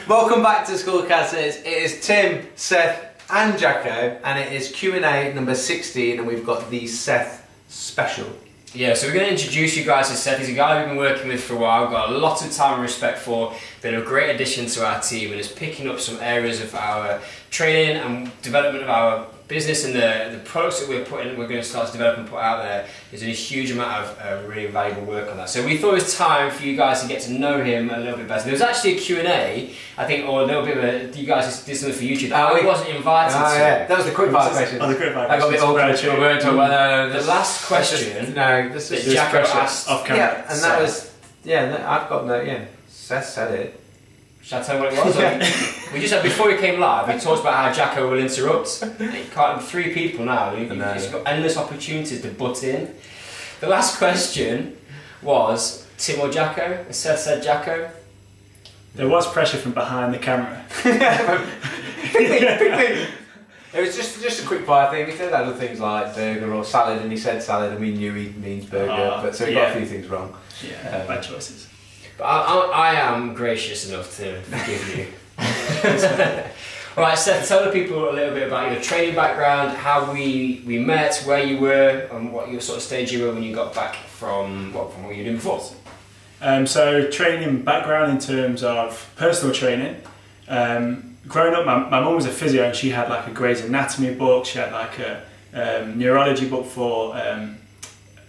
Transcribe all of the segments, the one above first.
Welcome back to School of Calisthenics. It is Tim, Seth and Jacko, and it is Q&A number 16, and we've got the Seth special. Yeah, so we're going to introduce you guys to Seth. He's a guy we've been working with for a while, got a lot of time and respect for, been a great addition to our team, and is picking up some areas of our training and development of our business, and the products that we're going to start to develop and put out there. There's a huge amount of really valuable work on that. So we thought it was time for you guys to get to know him a little bit better. There was actually a Q&A, I think, or a little bit of a, you guys did something for YouTube. I wasn't invited to. Yeah. That was the quick fire question. Oh, the quick fire I got a bit awkward. We weren't talking about the last question. This is Jacko asked off camera. Yeah, and that was, I've got no, Seth said it. Shall I tell you what it was? We just had, before we came live, we talked about how Jacko will interrupt. He can't, 3 people now, he's got endless opportunities to butt in. The last question was, Tim or Jacko? And Seth said Jacko. There was pressure from behind the camera. It was just a quick fire thing. We said other things like burger or salad, and he said salad, and we knew he means burger, but so he got a few things wrong. Yeah, bad choices. But I am gracious enough to forgive you. Alright, Seth, tell the people a little bit about your training background, how we met, where you were, and what your sort of stage you were when you got back from what you were doing before. So training background in terms of personal training. Growing up, my mum was a physio, and she had like a Grey's Anatomy book, she had like a neurology book for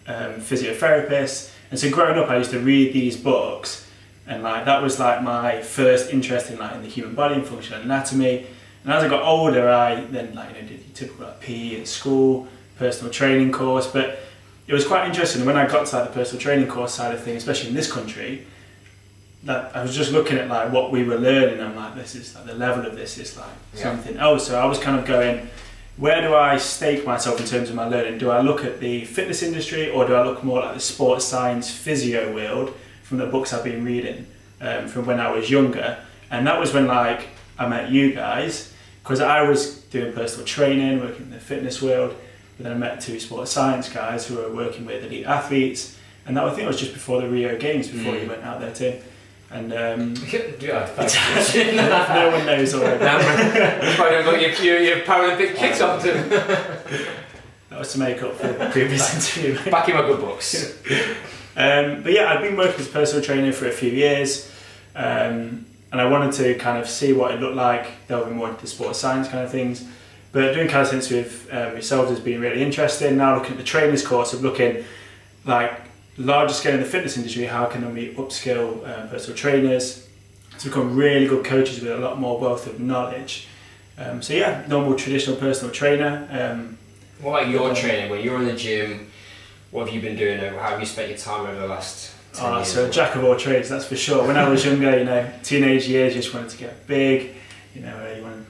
physiotherapists. And so growing up, I used to read these books, and like that was like my first interest in the human body and functional anatomy. And as I got older, I then did the typical PE at school, personal training course. But it was quite interesting when I got to the personal training course side of things, especially in this country. That I was just looking at what we were learning. I'm like, this is the level of this is something else. So I was kind of going, where do I stake myself in terms of my learning? Do I look at the fitness industry, or do I look more like the sports science physio world from the books I've been reading from when I was younger? And that was when I met you guys, because I was doing personal training, working in the fitness world, but then I met 2 sports science guys who were working with elite athletes, and that I think it was just before the Rio Games, before you went out there too. And no one knows already. That's why I got your Paralympic kicks on too. That was to make up for the previous interview. Back in my good books. But yeah, I've been working as a personal trainer for a few years, and I wanted to kind of see what it looked like, delving more into the sports science kind of things. But doing calisthenics with yourselves has been really interesting. Now looking at the trainers course of looking larger scale in the fitness industry, how can we upskill personal trainers to become really good coaches with a lot more wealth of knowledge. So yeah, normal traditional personal trainer. What about your training? When you're in the gym, what have you been doing? How have you spent your time over the last 10 years? So jack of all trades, that's for sure. When I was younger, teenage years, you just wanted to get big.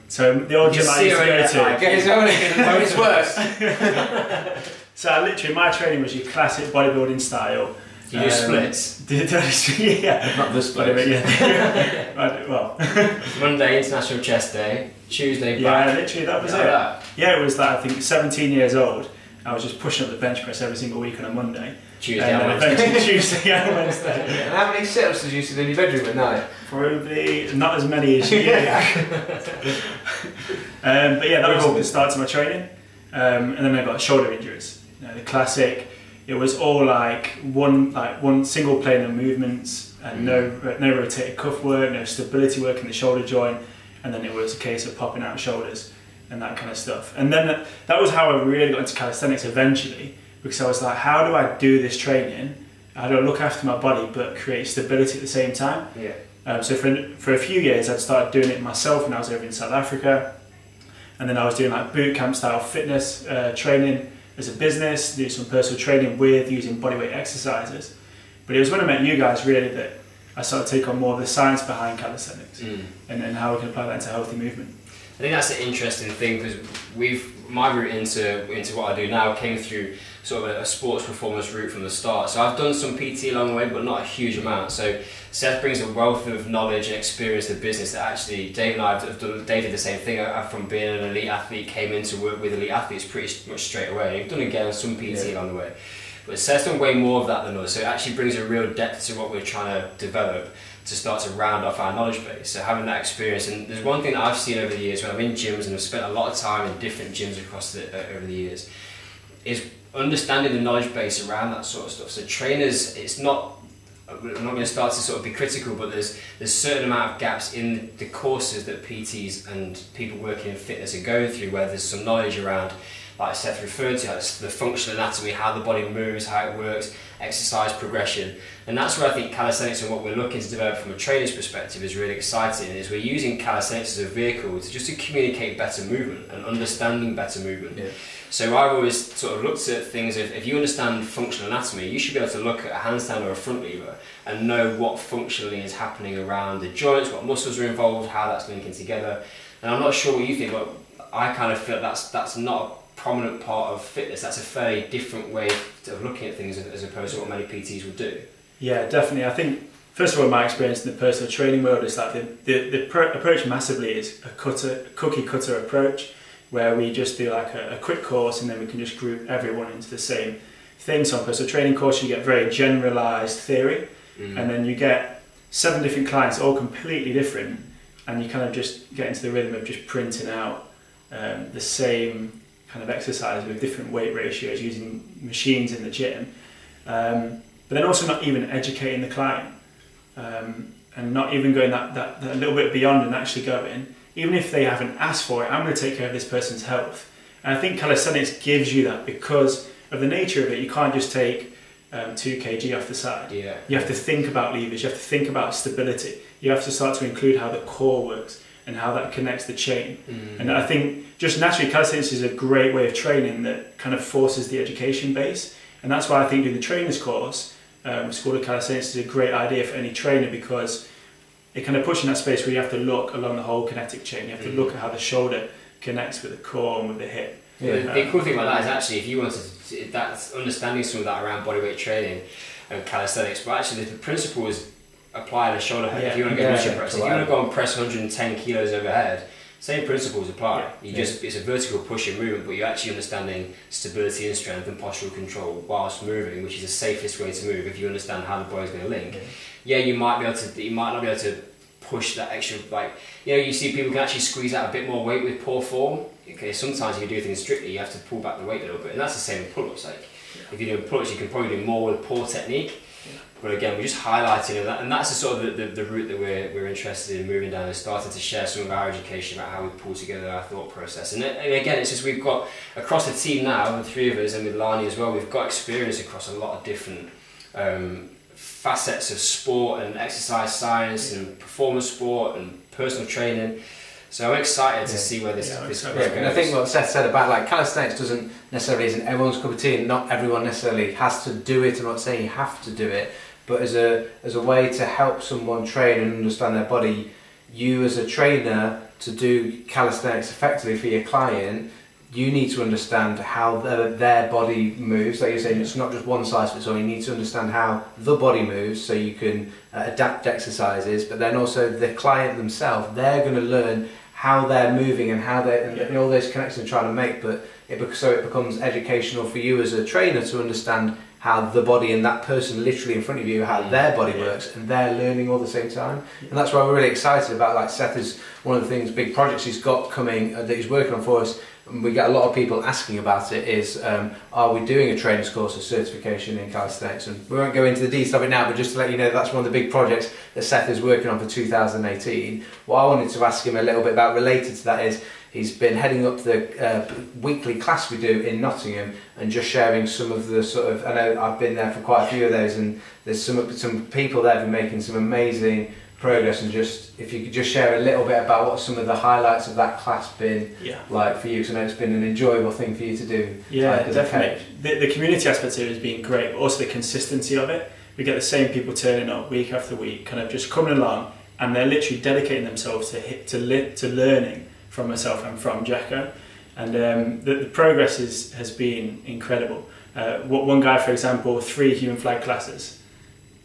So the old gym I used to go to. It's worse. So literally my training was your classic bodybuilding style. You do splits? Yeah. Not the splits. Well. Monday, International Chest Day. Tuesday, back. Yeah, literally that was it. Yeah, it was I think 17 years old. I was just pushing up the bench press every single week on a Monday. Tuesday and Wednesday. Tuesday and Wednesday. And how many sit-ups did you do in your bedroom at night? Probably not as many as you. But yeah, that was the start to my training. And then I got shoulder injuries. The classic. It was all one single plane of movements, and no rotated cuff work, no stability work in the shoulder joint, and then it was a case of popping out shoulders and that kind of stuff. And then that was how I really got into calisthenics eventually, because I was like, how do I do this training? How do I look after my body but create stability at the same time? Yeah. So for a few years I'd started doing it myself when I was over in South Africa, and then I was doing boot camp style fitness training as a business, do some personal training with using bodyweight exercises. But it was when I met you guys really that I started to take on more of the science behind calisthenics and how we can apply that into healthy movement. I think that's an interesting thing, because my route into what I do now came through sort of a sports performance route from the start. So I've done some PT along the way, but not a huge amount. So Seth brings a wealth of knowledge and experience to business that actually Dave and I have done. Dave did the same thing. From being an elite athlete, came into work with elite athletes pretty much straight away. You've done again some PT along the way, but Seth's done way more of that than us. So it actually brings a real depth to what we're trying to develop. to start to round off our knowledge base. So having that experience, and there's one thing that I've seen over the years when I'm in gyms, and I've spent a lot of time in different gyms across over the years, is understanding the knowledge base around that sort of stuff. So trainers, it's not, I'm not going to start to sort of be critical, but there's a certain amount of gaps in the courses that PTs and people working in fitness are going through, where there's some knowledge around, like Seth referred to, like the functional anatomy, how the body moves, how it works, exercise progression. And that's where I think calisthenics and what we're looking to develop from a trainer's perspective is really exciting, is we're using calisthenics as a vehicle to communicate better movement and understanding better movement. Yeah. So I've always sort of looked at things, if you understand functional anatomy, you should be able to look at a handstand or a front lever and know what functionally is happening around the joints, what muscles are involved, how that's linking together. And I'm not sure what you think, but I kind of feel that's not a prominent part of fitness. That's a fairly different way of looking at things as opposed to what many PTs would do. Yeah, definitely. I think, first of all, my experience in the personal training world is like the approach massively is a cookie cutter approach, where we just do like a quick course and then we can just group everyone into the same thing. So on personal training course you get very generalised theory, and then you get 7 different clients, all completely different, and you kind of just get into the rhythm of just printing out the same kind of exercise with different weight ratios using machines in the gym, but then also not even educating the client, and not even going that little bit beyond and actually going, even if they haven't asked for it, I'm going to take care of this person's health. And I think calisthenics gives you that because of the nature of it. You can't just take 2 kg off the side. Yeah. You have to think about levers, you have to think about stability, you have to start to include how the core works and how that connects the chain. And I think just naturally calisthenics is a great way of training that kind of forces the education base, and that's why I think doing the trainer's course, School of Calisthenics, is a great idea for any trainer, because it kind of puts you in that space where you have to look along the whole kinetic chain. You have to look at how the shoulder connects with the core and with the hip. Yeah. The cool thing about that is actually, if you wanted to, that's understanding some of that around bodyweight training and calisthenics, but actually the principle is apply the shoulder head. If you want to get press, if you want to go and press 110 kilos overhead, same principles apply. It's a vertical push and movement, but you're actually understanding stability and strength and postural control whilst moving, which is the safest way to move if you understand how the body's going to link. You might not be able to push that extra, like, you see people can actually squeeze out a bit more weight with poor form. Okay, sometimes if you do things strictly, you have to pull back the weight a little bit, and that's the same with pull-ups. Like, if you're doing pull-ups, you can probably do more with poor technique. But again, we're just highlighting that, and that's the sort of the route that we're interested in moving down, and starting to share some of our education about how we pull together our thought process. And again, it's just we've got across the team now, the 3 of us, and with Lani as well, we've got experience across a lot of different facets of sport and exercise science and performance sport and personal training. So I'm excited to see where this goes. And I think what Seth said about like calisthenics isn't everyone's cup of tea, and not everyone necessarily has to do it. I'm not saying you have to do it, but as a way to help someone train and understand their body, you as a trainer, to do calisthenics effectively for your client, you need to understand how their body moves. Like you're saying, it's not just one size fits all. You need to understand how the body moves so you can adapt exercises, but then also the client themselves, they're going to learn how they're moving and how and all those connections they're trying to make, but so it becomes educational for you as a trainer to understand how the body and that person literally in front of you, how their body works, and they're learning all at the same time. And that's why we're really excited about, like Seth is one of the things, big projects he's got coming that he's working on for us. And we get a lot of people asking about it, is are we doing a trainer's course of certification in calisthenics? And we won't go into the details of it now, but just to let you know, that's one of the big projects that Seth is working on for 2018. What I wanted to ask him a little bit about related to that is, he's been heading up the weekly class we do in Nottingham, and just sharing some of the sort of, I know I've been there for quite a few of those, and there's some people there who've been making some amazing progress, and just if you could just share a little bit about what some of the highlights of that class been like for you, because I know it's been an enjoyable thing for you to do. Yeah, definitely. The community aspect of it has been great, but also the consistency of it. We get the same people turning up week after week, kind of just coming along, and they're literally dedicating themselves to learning from myself and from Jacko, and the progress has been incredible. One guy, for example, 3 human flag classes,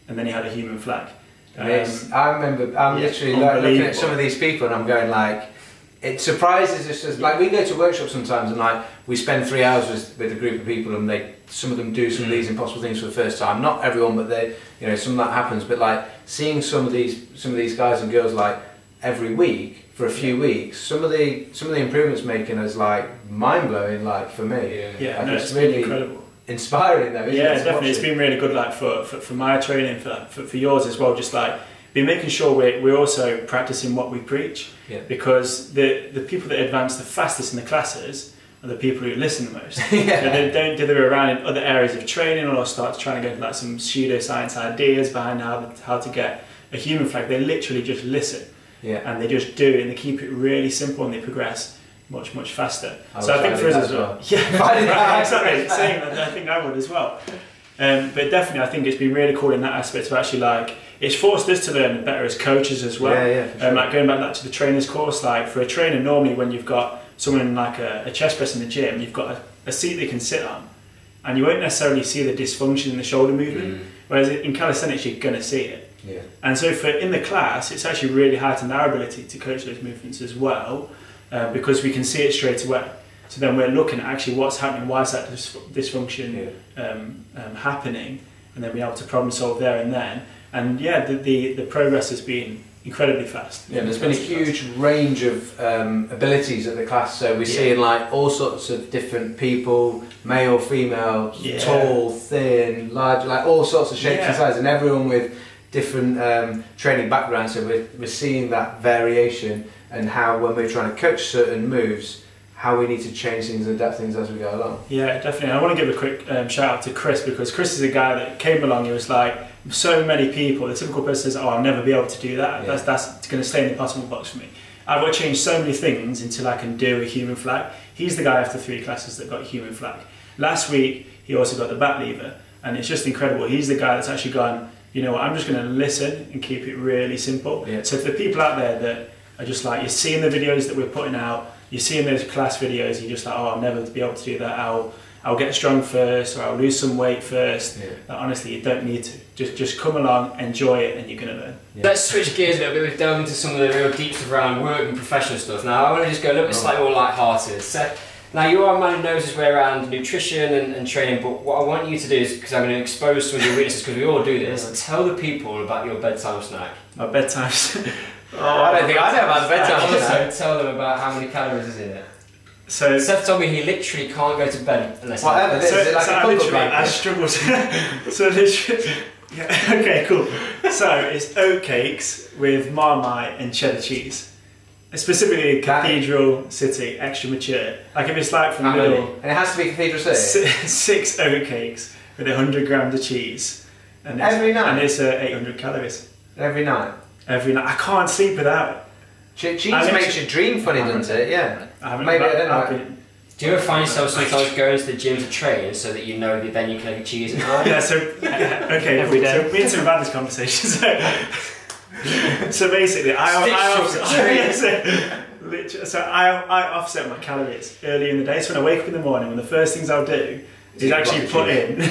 and then he had a human flag. I remember, I'm literally like, looking at some of these people and I'm going like, it surprises us. As, like, we go to workshops sometimes and like we spend 3 hours with a group of people, and some of them do some of these impossible things for the first time. Not everyone, but some of that happens. But like seeing some of these guys and girls like every week for a few weeks, some of the improvements making is like mind blowing, like for me. Yeah, like, no, it's really incredible. Inspiring though, isn't it? Yeah, definitely. It's been really good, like for my training, for yours as well. Just like been making sure we're also practicing what we preach. Yeah. Because the people that advance the fastest in the classes are the people who listen the most. Yeah. So they don't dither around in other areas of training or start trying to go into like some pseudoscience ideas behind how to get a human flag. They literally just listen. Yeah. And they just do it, and they keep it really simple, and they progress much faster. So I think for us as well. Yeah, right, exactly. Saying that, I think I would as well. But definitely, I think it's been really cool in that aspect of actually like it's forced us to learn better as coaches as well. Yeah, for sure. Like going back to the trainer's course, like for a trainer, normally when you've got someone in like a chest press in the gym, you've got a seat they can sit on, and you won't necessarily see the dysfunction in the shoulder movement. Whereas in calisthenics, you're going to see it. Yeah. And so in the class, it's actually really heightened our ability to coach those movements as well, because we can see it straight away. So then we're looking at actually what's happening, why is that dysfunction happening, and then we're able to problem solve there and then. And yeah, the progress has been incredibly fast. Yeah, there's been a huge range of abilities at the class, so we're seeing like all sorts of different people, male, female, tall, thin, large, like all sorts of shapes and sizes, and everyone with different training backgrounds. So we're seeing that variation, and how when we're trying to coach certain moves, how we need to change things and adapt things as we go along. Yeah, definitely. I want to give a quick shout out to Chris, because Chris is a guy that came along. He was like, so many people, the typical person says, oh, I'll never be able to do that. Yeah. That's going to stay in the impossible box for me. I've got to change so many things until I can do a human flag. He's the guy after 3 classes that got a human flag. Last week, he also got the back lever, and it's just incredible. He's the guy that's actually gone, you know what, I'm just going to listen and keep it really simple. Yeah. So for the people out there that are just like, you're seeing the videos that we're putting out, you're seeing those class videos, and you're just like, oh, I'll never be able to do that. I'll get strong first, or I'll lose some weight first. Yeah. Honestly, you don't need to. Just come along, enjoy it, and you're going to learn. Yeah. Let's switch gears a little bit. We've delved into some of the real deep stuff around work and professional stuff. Now, I want to just go a little bit slightly more light-hearted. So, now, you are a man who knows his way around nutrition and training, but what I want you to do is, because I'm going to expose some of your weaknesses, because we all do this, tell the people about your bedtime snack. My bedtime snack? I don't think I know about the bedtime snack. Also, tell them about how many calories is in it. So Seth told me he literally can't go to bed unless whatever. I struggle. So literally, okay, cool. So it's oatcakes with Marmite and cheddar cheese. Specifically, Cathedral City, extra mature. Like if it's like from the middle, and it has to be Cathedral City. 6 oatcakes with 100 grams of cheese, and every night, and it's 800 calories. Every night. Every night. I can't sleep without it. Cheese makes your dream funny, doesn't it? Yeah. Maybe I don't know. Do you ever find yourself sometimes going to the gym to train so that you know that then you can have your cheese at night? Yeah, so, okay, every day. So me and Tim have had this conversation. So basically, I offset my calories early in the day. So when I wake up in the morning, one of the first things I'll do is actually put in,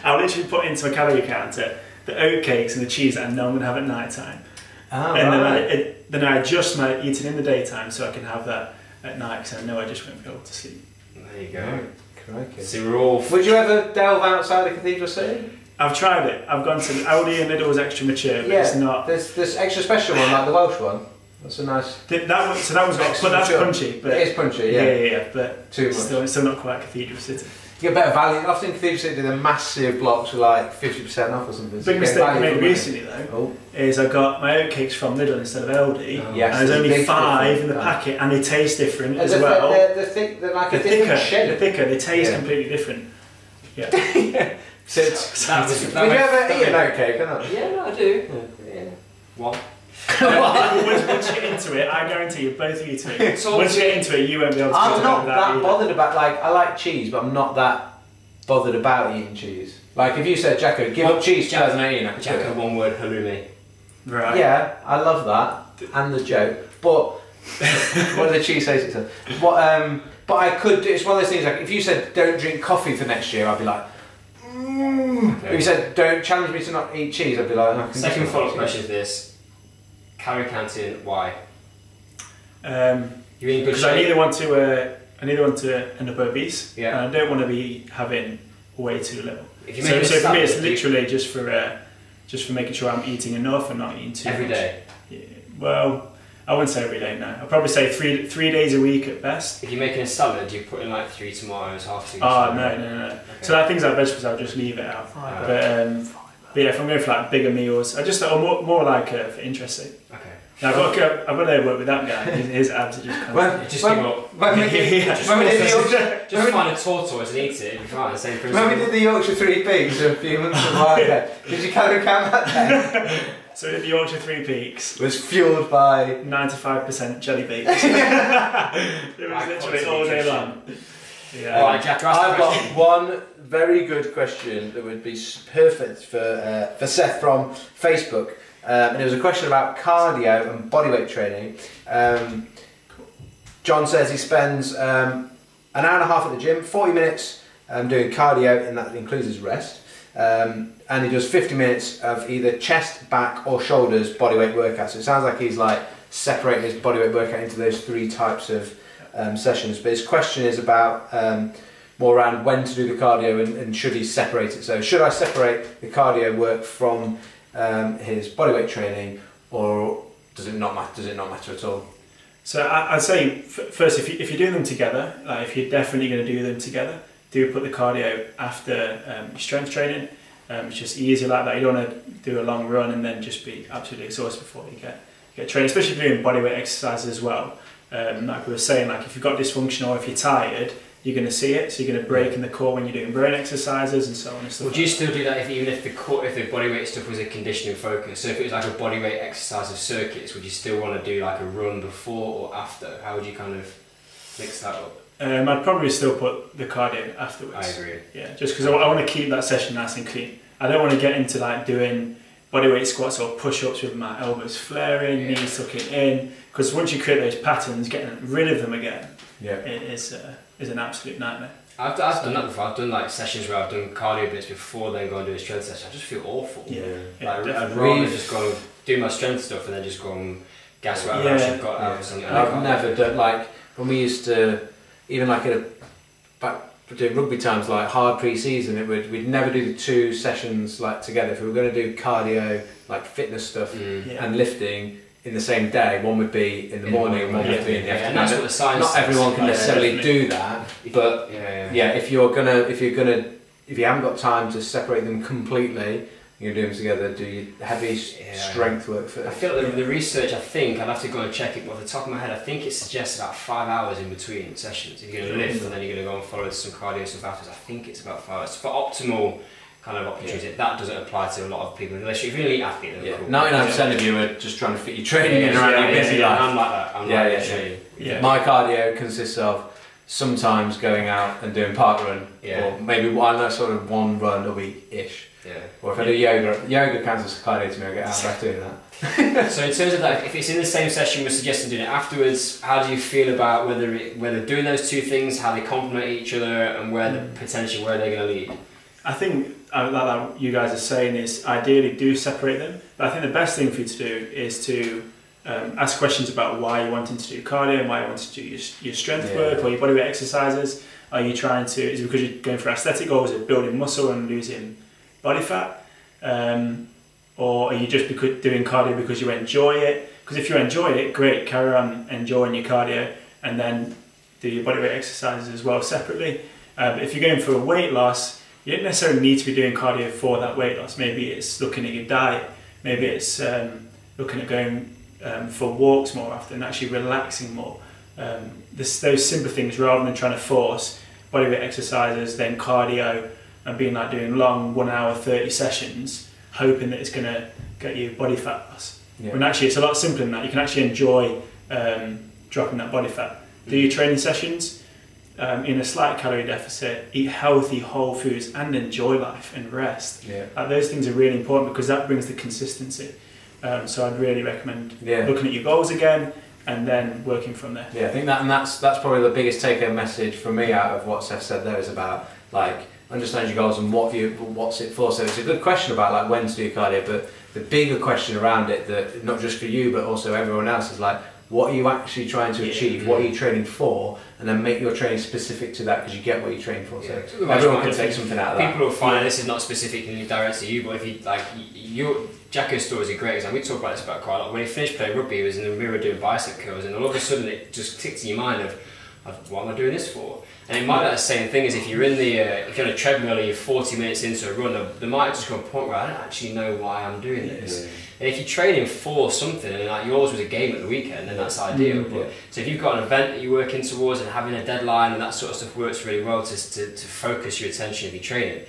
I'll literally put into my calorie counter the oatcakes and the cheese that I know I'm going to have at night time. Oh, and then I adjust my eating in the daytime so I can have that at night, because I know I just won't be able to sleep. There you go. Crikey. So we're all... Would you ever delve outside of Cathedral City? I've tried it. I've gone to Aldi and Lidl's extra mature, but it's not... There's extra special one, like the Welsh one. That's a nice... But that's punchy. But it is punchy, yeah. Yeah, but too much. It's still not quite Cathedral City. You get better value. Often Cathedral City do the massive blocks with like 50% off or something. Big mistake I made recently though is I got my oatcakes from Lidl instead of Aldi, and there's only 5 in the packet, and they taste different as well. They're like a different shape. They're thicker. They taste completely different. Yeah. So would you ever eat an oatcake or not? Yeah, no, I do. Yeah. What? Once you get into it, I guarantee you, both of you two, once you get into it, you won't be able to I'm not that bothered about, like, I like cheese, but I'm not that bothered about eating cheese. Like, if you said, Jacko, give up cheese 2018, Jacko, one word, halloumi. Right. Yeah, I love that, and the joke, but, what do the cheese say to but I could do, it's one of those things, like, if you said, don't drink coffee for next year, I'd be like, If you said, don't challenge me to not eat cheese, I'd be like, Second follow-up question is this. Calorie counting, why? You're in good shape. I neither want to end up obese, and I don't want to be having way too little. So for me, it's literally just for just for making sure I'm eating enough and not eating too Every much. day? Yeah. Well, I wouldn't say every day, no. I'd probably say three days a week at best. If you're making a salad, do you put in like 3 tomatoes, half a Oh, no. Okay. So like things like vegetables, I'll just leave it out. But yeah, if I'm going for like bigger meals, I just more like for interest sake. Okay. Now, I've got to work with that guy. His abs are just kind of... Just give up. Just find a tortoise and eat it. If you find the same principle. When we did the Yorkshire 3 Peaks a few months ago, did you calorie count that day? So the Yorkshire 3 Peaks Was fueled by 95% jelly beans. It was literally all day long. Yeah. Alright, Jack, I've got one very good question that would be perfect for Seth from Facebook. And it was a question about cardio and bodyweight training. John says he spends an hour and a half at the gym, 40 minutes doing cardio, and that includes his rest. And he does 50 minutes of either chest, back or shoulders bodyweight workouts. So it sounds like he's like separating his bodyweight workout into those 3 types of sessions. But his question is about more around when to do the cardio and should he separate it. So should I separate the cardio work from his bodyweight training, or does it not matter at all? So I'd say first, if you're doing them together, like if you're definitely going to do them together, do put the cardio after your strength training. It's just easier like that. You don't want to do a long run and then just be absolutely exhausted before you get trained, especially if you're doing bodyweight exercises as well. Like we were saying, like if you've got dysfunction or if you're tired, you're going to see it, so you're going to break in the core when you're doing brain exercises and so on and stuff. Would you still do that even if the bodyweight stuff was a conditioning focus? So if it was like a bodyweight exercise of circuits, would you still want to do like a run before or after? How would you kind of mix that up? I'd probably still put the cardio afterwards. I agree. Yeah, just because I want to keep that session nice and clean. I don't want to get into like doing bodyweight squats or push-ups with my elbows flaring, knees tucking in, because once you create those patterns, getting rid of them again is an absolute nightmare. I've done that before. I've done like sessions where I've done cardio bits before then go and do a strength session. I just feel awful. I'd rather just go and do my strength stuff and then just go and gas whatever else I've got out. I've never done, like when we used to, even like back doing rugby times, like hard pre-season, we'd never do the 2 sessions like together. If we were going to do cardio, like fitness stuff and lifting in the same day, one would be in the morning and one would be in the afternoon. And that's what the science Not everyone can necessarily do that, but if you haven't got time to separate them completely, you do them together, do your heavy strength work first. I feel like the research, I think, I'd have to go and check it, but off the top of my head, I think it suggests about 5 hours in between sessions. If you're going to lift and then you're going to go and follow some cardio stuff afterwards, I think it's about 5 hours. For optimal kind of opportunity, that doesn't apply to a lot of people, unless you're an elite athlete. Then cool. 99% of you are just trying to fit your training in around your busy life. I'm like that. I'm like that. My cardio consists of sometimes going out and doing park run, or maybe one run a week-ish. Or if I do yoga counts as cardio to me, I get out of breath doing that. So in terms of that, if it's in the same session, we're suggesting doing it afterwards. How do you feel about whether doing those 2 things, how they complement each other, and where they're going to lead? I think, like you guys are saying, is ideally do separate them. But I think the best thing for you to do is to ask questions about why you're wanting to do cardio and why you want to do your strength work or your bodyweight exercises. Is it because you're going for aesthetic goals of building muscle and losing body fat, or are you just doing cardio because you enjoy it? Because if you enjoy it, great, carry on enjoying your cardio and then do your bodyweight exercises as well separately. If you're going for a weight loss, you don't necessarily need to be doing cardio for that weight loss. Maybe it's looking at your diet, maybe it's looking at going for walks more often, actually relaxing more. Those simple things, rather than trying to force bodyweight exercises, then cardio, and being like doing long 1 hour 30 sessions, hoping that it's going to get you body fat loss. When actually it's a lot simpler than that. You can actually enjoy dropping that body fat. Do your training sessions in a slight calorie deficit, eat healthy whole foods, and enjoy life and rest. Those things are really important because that brings the consistency. So I'd really recommend looking at your goals again and then working from there. I think that's probably the biggest take-home message from me out of what Seth said there, is about like understand your goals and what's it for. So it's a good question about like when to do cardio, but the bigger question around it, that not just for you but also everyone else, is like, what are you actually trying to achieve, what are you training for, and then make your training specific to that, because you get what you train for. So everyone can take something out of that. People will find this is not specifically directed to you, but if you like, Jacko's story is a great example. We talk about this about quite a lot. When he finished playing rugby, he was in the mirror doing bicep curls, and all of a sudden it just ticked in your mind of, what am I doing this for? And it might be the same thing as if you're in the if you're on a treadmill and you're 40 minutes into a run, there might just come a point where I don't actually know why I'm doing this. Yeah. And if you're training for something, and like yours was a game at the weekend, then that's ideal. But so if you've got an event that you're working towards and having a deadline and that sort of stuff works really well to focus your attention if you're training.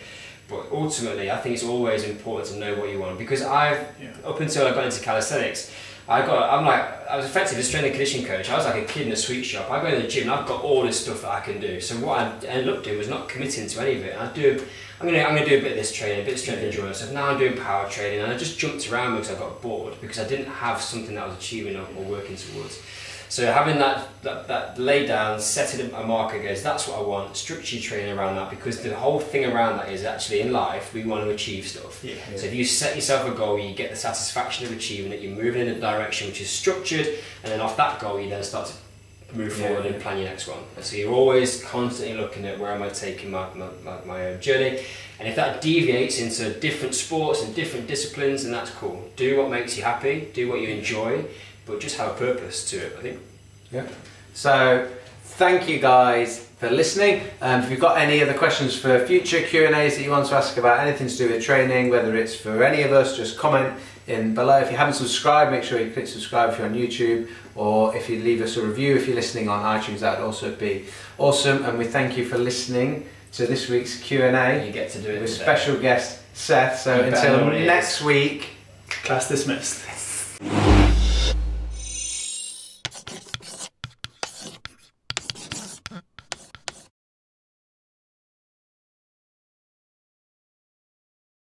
But ultimately, I think it's always important to know what you want, because up until I got into calisthenics, I was effectively a strength and conditioning coach. I was like a kid in a sweet shop. I go to the gym and I've got all this stuff that I can do. So what I ended up doing was not committing to any of it. I'm gonna do a bit of this training, a bit of strength and endurance stuff. Now I'm doing power training, and I just jumped around because I got bored, because I didn't have something that I was achieving or working towards. So having that lay down, setting a marker, goes, that's what I want, structure your training around that, because the whole thing around that is actually in life, we want to achieve stuff. Yeah. So if you set yourself a goal, you get the satisfaction of achieving it, you're moving in a direction which is structured, and then off that goal you then start to move forward and plan your next one. And so you're always constantly looking at where am I taking my own journey, and if that deviates into different sports and different disciplines, then that's cool. Do what makes you happy, do what you enjoy, but just have a purpose to it, I think. Yeah. So thank you guys for listening. If you've got any other questions for future Q&As that you want to ask about anything to do with training, whether it's for any of us, just comment in below. If you haven't subscribed, make sure you click subscribe if you're on YouTube, or if you leave us a review if you're listening on iTunes, that would also be awesome. And we thank you for listening to this week's Q&A. You get to do it with special guest Seth. So until next week, class dismissed.